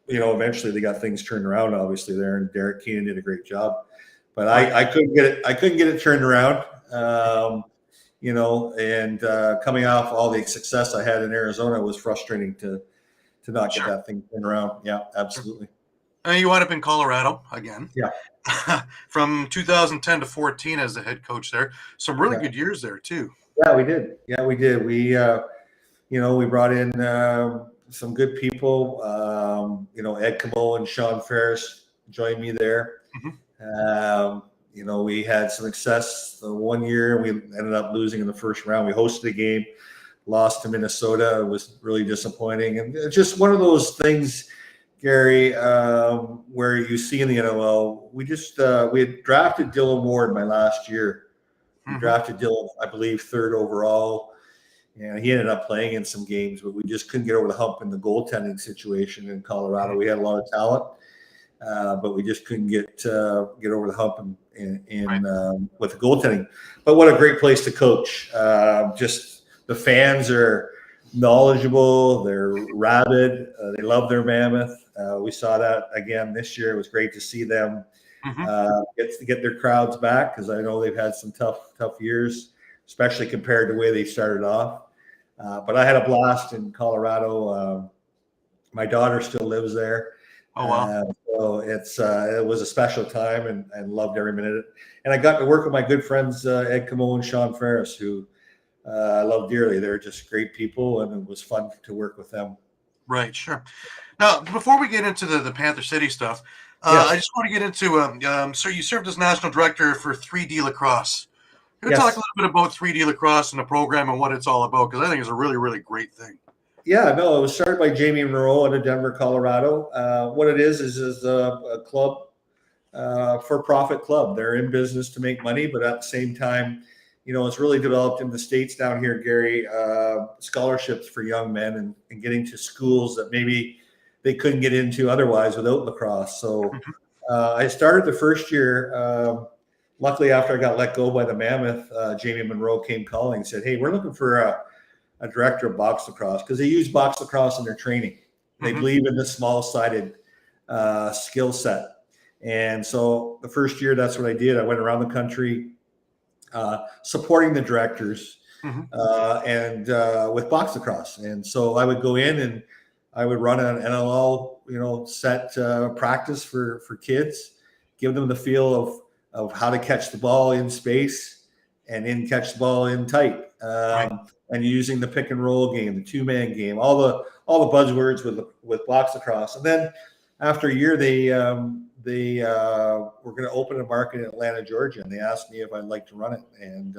Eventually they got things turned around, obviously, there, and Derek Keenan did a great job. But I couldn't get it turned around. Coming off all the success I had in Arizona, it was frustrating to not get that thing turned around. Yeah, absolutely. And you wound up in Colorado again. Yeah. From 2010 to 14 as the head coach there. Some really good years there too. Yeah, we did. We brought in some good people. Ed Camo and Sean Ferris joined me there. We had some success one year. We ended up losing in the first round. We hosted a game, lost to Minnesota. It was really disappointing. And it's just one of those things, Gary, where you see in the NLL, we had drafted Dylan Ward my last year. We drafted Dylan, I believe, 3rd overall. And he ended up playing in some games, but we just couldn't get over the hump in the goaltending situation in Colorado. We had a lot of talent, but we just couldn't get over the hump with the goaltending. But what a great place to coach! Just the fans are knowledgeable, they're rabid, they love their Mammoth. We saw that again this year. It was great to see them get their crowds back, because I know they've had some tough years, especially compared to the way they started off. But I had a blast in Colorado. My daughter still lives there. Oh, wow. So it was a special time, and loved every minute of it. And I got to work with my good friends, Ed Camo and Sean Ferris, who I love dearly. They're just great people, and it was fun to work with them. Right, sure. Now, before we get into the Panther City stuff, I just want to get into, so you served as national director for 3D Lacrosse. Can you talk a little bit about 3D Lacrosse and the program and what it's all about? Because I think it's a really, really great thing. Yeah, no, it was started by Jamie Monroe out of Denver, Colorado. What it is a club, for-profit club. They're in business to make money, but at the same time, it's really developed in the States down here, Gary, scholarships for young men and getting to schools that maybe they couldn't get into otherwise without lacrosse. So I started the first year. Luckily, after I got let go by the Mammoth, Jamie Monroe came calling and said, "Hey, we're looking for a director of box lacrosse," because they use box lacrosse in their training. They believe in the small-sided skill set. And so the first year, that's what I did. I went around the country supporting the directors and with box lacrosse. And so I would go in and I would run an NLL, set practice for kids, give them the feel of how to catch the ball in space and catch the ball in tight, and using the pick and roll game, the 2-man game, all the buzzwords with box lacrosse. And then after a year, they were going to open a market in Atlanta, Georgia, and they asked me if I'd like to run it. And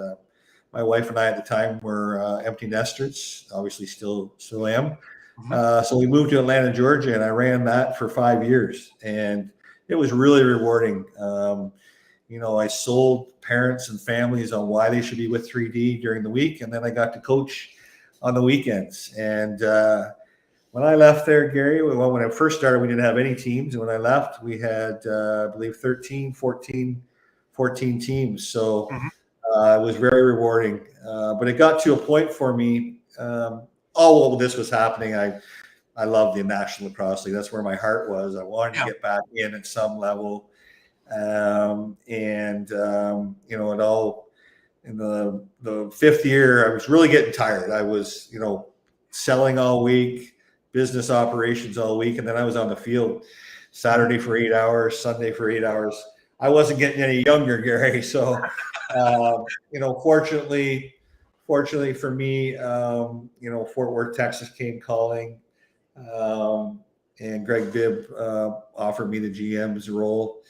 my wife and I at the time were empty nesters, obviously still am. So we moved to Atlanta, Georgia, and I ran that for 5 years, and it was really rewarding. I sold parents and families on why they should be with 3D during the week, and then I got to coach on the weekends. And when I left there, Gary, well, when I first started, we didn't have any teams. And when I left, we had, I believe, 14 teams. So it was very rewarding. But it got to a point for me, all of this was happening. I loved the National Lacrosse League. That's where my heart was. I wanted to get back in at some level. It all, in the fifth year, I was really getting tired. I was, selling all week, business operations all week, and then I was on the field Saturday for 8 hours, Sunday for 8 hours. I wasn't getting any younger, Gary. So, fortunately for me, Fort Worth, Texas came calling, and Greg Bibb offered me the GM's role.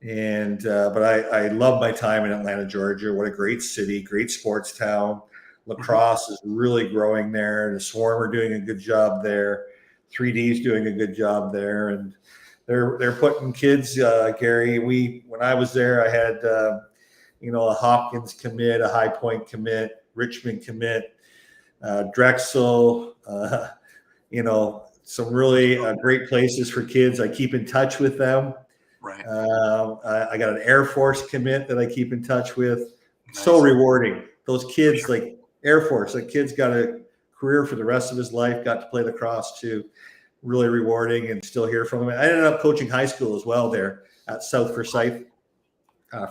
And but I love my time in Atlanta, Georgia. What a great city, great sports town. Lacrosse is really growing there. The Swarm are doing a good job there. 3D is doing a good job there, and they're putting kids. Gary, when I was there, I had a Hopkins commit, a High Point commit, Richmond commit, Drexel. Some really great places for kids. I keep in touch with them. Right. I got an Air Force commit that I keep in touch with. Nice. So rewarding. Those kids, like Air Force, like kids got a career for the rest of his life, got to play lacrosse too. Really rewarding, and still hear from him. I ended up coaching high school as well there at South Forsyth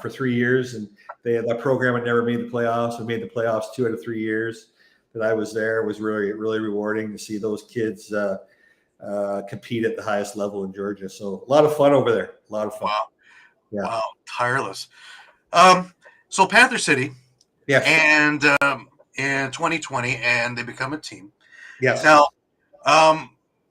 for 3 years. And that program had never made the playoffs. We made the playoffs 2 out of 3 years that I was there. It was really, really rewarding to see those kids compete at the highest level in Georgia. So a lot of fun over there. A lot of fun. Wow. Yeah. Wow. Tireless. So Panther City. Yes. And in 2020, and they become a team. Yes. Now,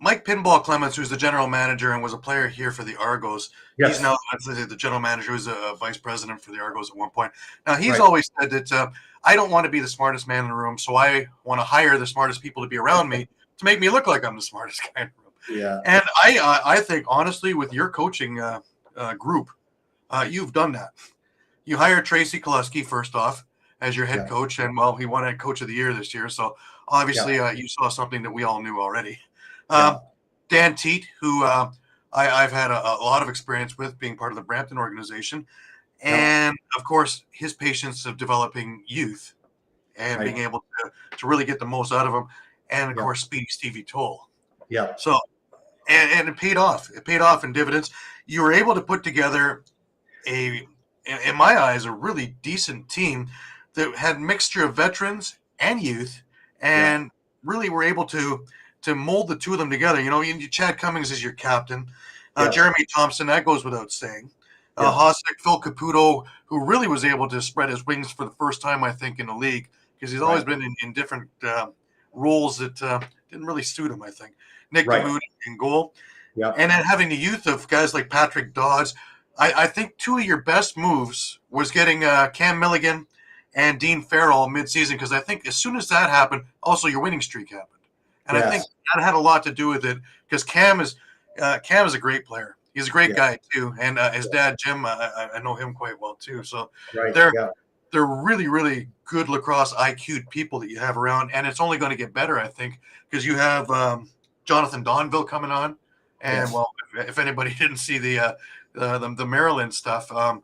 Mike Pinball Clements, who's the general manager and was a player here for the Argos, he's now the general manager, who's a vice president for the Argos at one point. Now, he's always said that I don't want to be the smartest man in the room, so I want to hire the smartest people to be around me to make me look like I'm the smartest guy in the room. Yeah. And I think, honestly, with your coaching group, you've done that. You hired Tracy Koleski, first off, as your head coach, and, well, he won Coach of the Year this year, so obviously you saw something that we all knew already. Dan Teat, who I've had a lot of experience with, being part of the Brampton organization, and, of course, his patience of developing youth and being able to really get the most out of them, and, of course, Speedy Stevie Toll. Yeah. So, and it paid off. It paid off in dividends. You were able to put together in my eyes, a really decent team that had a mixture of veterans and youth, and really were able to mold the two of them together. Chad Cummings is your captain. Jeremy Thompson, that goes without saying. Hosek, Phil Caputo, who really was able to spread his wings for the first time, I think, in the league, because he's always been in different roles that didn't really suit him, I think. Nick Moody in goal. Yeah. And then having the youth of guys like Patrick Dodds. I think two of your best moves was getting Cam Milligan and Dean Farrell midseason, because I think as soon as that happened, also your winning streak happened. And I think that had a lot to do with it, because Cam is a great player. He's a great guy too, and his dad Jim, I know him quite well too. So they're really, really good lacrosse IQ'd people that you have around, and it's only going to get better, I think, because you have Jonathan Donville coming on, and well, if anybody didn't see the Maryland stuff, or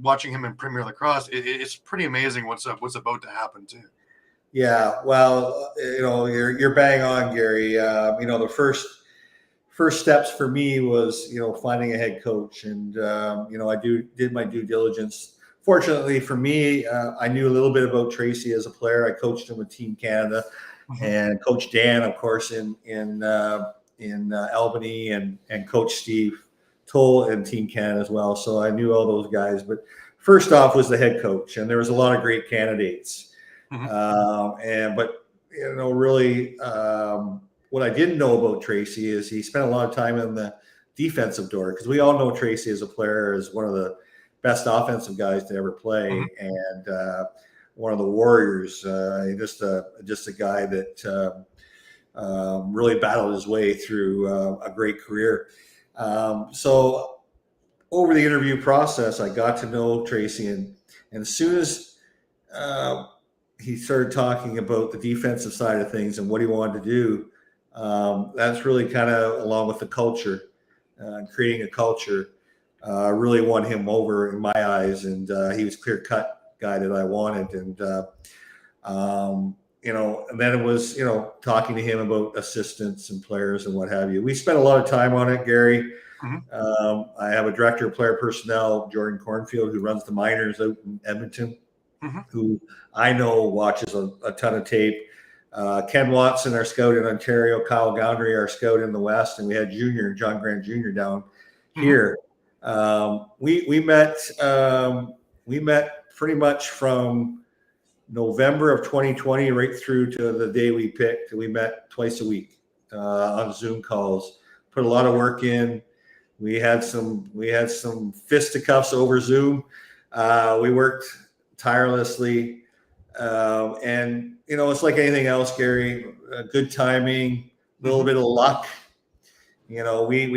watching him in Premier Lacrosse, it's pretty amazing what's about to happen too. Yeah, well, you're bang on, Gary. The first steps for me was finding a head coach, and I did my due diligence. Fortunately for me, I knew a little bit about Tracy as a player. I coached him with Team Canada, and Coach Dan, of course, in Albany, and Coach Steve Toll in Team Canada as well. So I knew all those guys. But first off was the head coach, and there was a lot of great candidates. Really, what I didn't know about Tracy is he spent a lot of time in the defensive door, because we all know Tracy as a player is one of the best offensive guys to ever play, and one of the warriors. Just a guy that really battled his way through a great career. So over the interview process, I got to know Tracy, and as soon as he started talking about the defensive side of things and what he wanted to do, that's really kind of along with the culture, creating a culture, really won him over in my eyes. And he was clear-cut guy that I wanted. And, and then it was, talking to him about assistants and players and what have you. We spent a lot of time on it, Gary. Mm-hmm. I have a director of player personnel, Jordan Cornfield, who runs the minors out in Edmonton, mm-hmm. who I know watches a ton of tape. Ken Watson, our scout in Ontario, Kyle Goundry, our scout in the West, and we had John Grant Jr. down here. We met pretty much from November of 2020 right through to the day we picked. We met twice a week on Zoom calls. Put a lot of work in. We had some fisticuffs over Zoom. We worked tirelessly, and it's like anything else, Gary. Good timing, a little bit of luck. We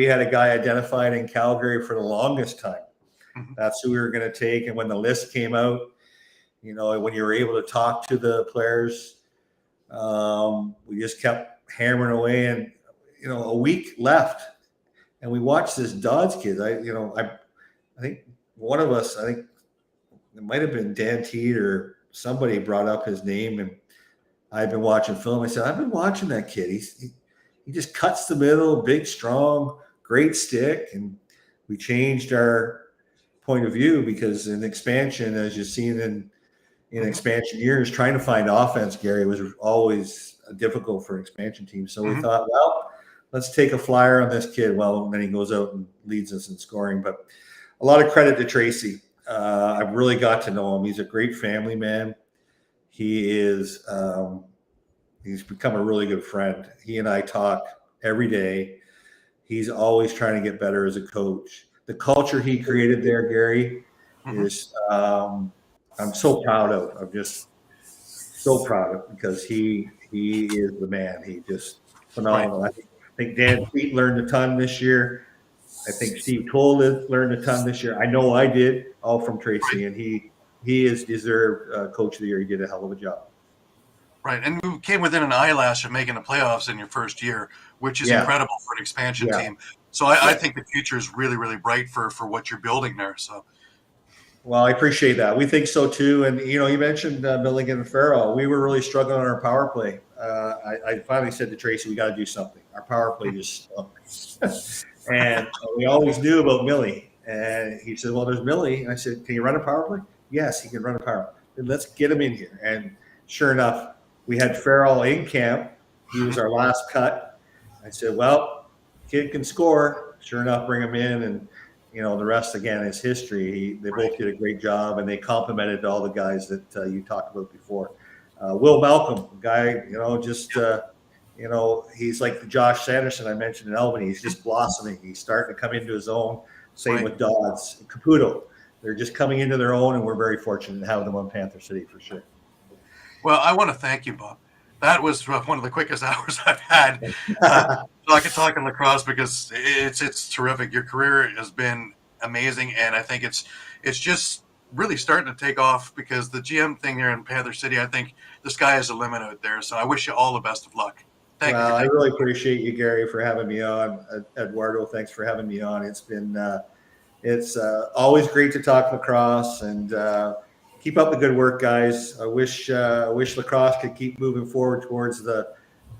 had a guy identified in Calgary for the longest time. That's who we were going to take. And when the list came out, when you were able to talk to the players, we just kept hammering away. And a week left, and we watched this Dodds kid. I think one of us, I think it might have been Dan Teed or somebody brought up his name, and I've been watching film. I said, I've been watching that kid. He just cuts the middle, big, strong, great stick. And we changed our point of view because in expansion, as you've seen in expansion years, trying to find offense, Gary, was always difficult for expansion teams. So we thought, well, let's take a flyer on this kid. Well, then he goes out and leads us in scoring. But a lot of credit to Tracy. I've really got to know him. He's a great family man. He is he's become a really good friend. He and I talk every day. He's always trying to get better as a coach. The culture he created there, Gary, is I'm so proud of. I'm just so proud of because he is the man. He just phenomenal. Right. I think Dan Feet learned a ton this year. I think Steve Toll learned a ton this year. I know I did, all from Tracy, and he is deserved Coach of the Year. He did a hell of a job. Right, and you came within an eyelash of making the playoffs in your first year, which is incredible for an expansion team. So I think the future is really, really bright for what you're building there. So, well, I appreciate that. We think so too. And you mentioned Milligan and Farrell. We were really struggling on our power play. I finally said to Tracy, "We got to do something. Our power play just stunk." And we always knew about Millie. And he said, "Well, there's Millie." And I said, "Can you run a power play?" "Yes, he can run a power play." Then let's get him in here. And sure enough, we had Farrell in camp. He was our last cut. I said, "Well, kid can score." Sure enough, bring him in, and the rest again is history. They both did a great job, and they complimented all the guys that you talked about before. Will Malcolm, guy, he's like the Josh Sanderson I mentioned in Albany. He's just blossoming. He's starting to come into his own. Same with Dodds, Caputo. They're just coming into their own, and we're very fortunate to have them on Panther City for sure. Well, I want to thank you, Bob. That was one of the quickest hours I've had talking lacrosse because it's terrific. Your career has been amazing, and I think it's just really starting to take off because the GM thing here in Panther City, I think the sky is the limit out there. So I wish you all the best of luck. Thank you. I really appreciate you, Gary, for having me on. Eduardo, thanks for having me on. It's been it's always great to talk lacrosse, and keep up the good work, guys. I wish lacrosse could keep moving forward towards the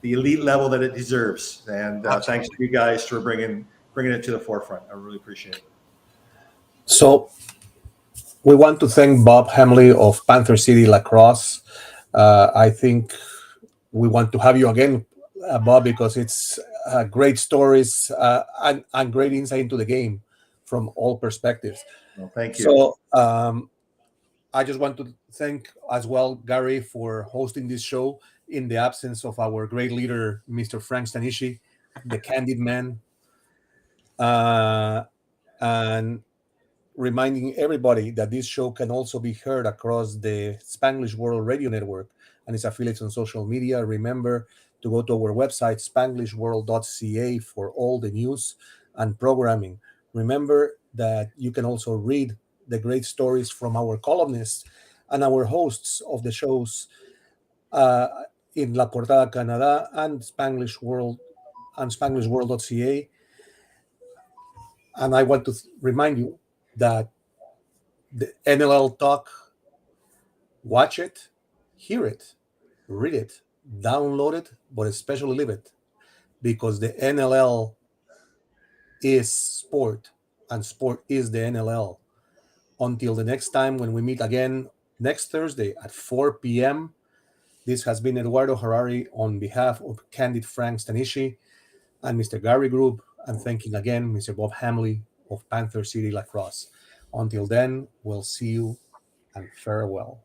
elite level that it deserves. And thanks to you guys for bringing it to the forefront. I really appreciate it. So we want to thank Bob Hamley of Panther City Lacrosse. I think we want to have you again, Bob, because it's great stories and great insight into the game from all perspectives. Well, thank you. So I just want to thank as well Gary for hosting this show in the absence of our great leader, Mr. Frank Stanisci, the Candid man. And reminding everybody that this show can also be heard across the Spanglish World Radio Network and its affiliates on social media. Remember to go to our website, spanglishworld.ca, for all the news and programming. Remember that you can also read the great stories from our columnists and our hosts of the shows in La Portada Canada and Spanglish World and spanglishworld.ca. And I want to remind you that the NLL talk, watch it, hear it, read it, download it, but especially live it, because the NLL is sport and sport is the NLL. Until the next time when we meet again next Thursday at 4 p.m., this has been Eduardo Harari on behalf of Candid Frank Stanisci and Mr. Gary Groob, and thanking again Mr. Bob Hamley of Panther City Lacrosse. Until then, we'll see you and farewell.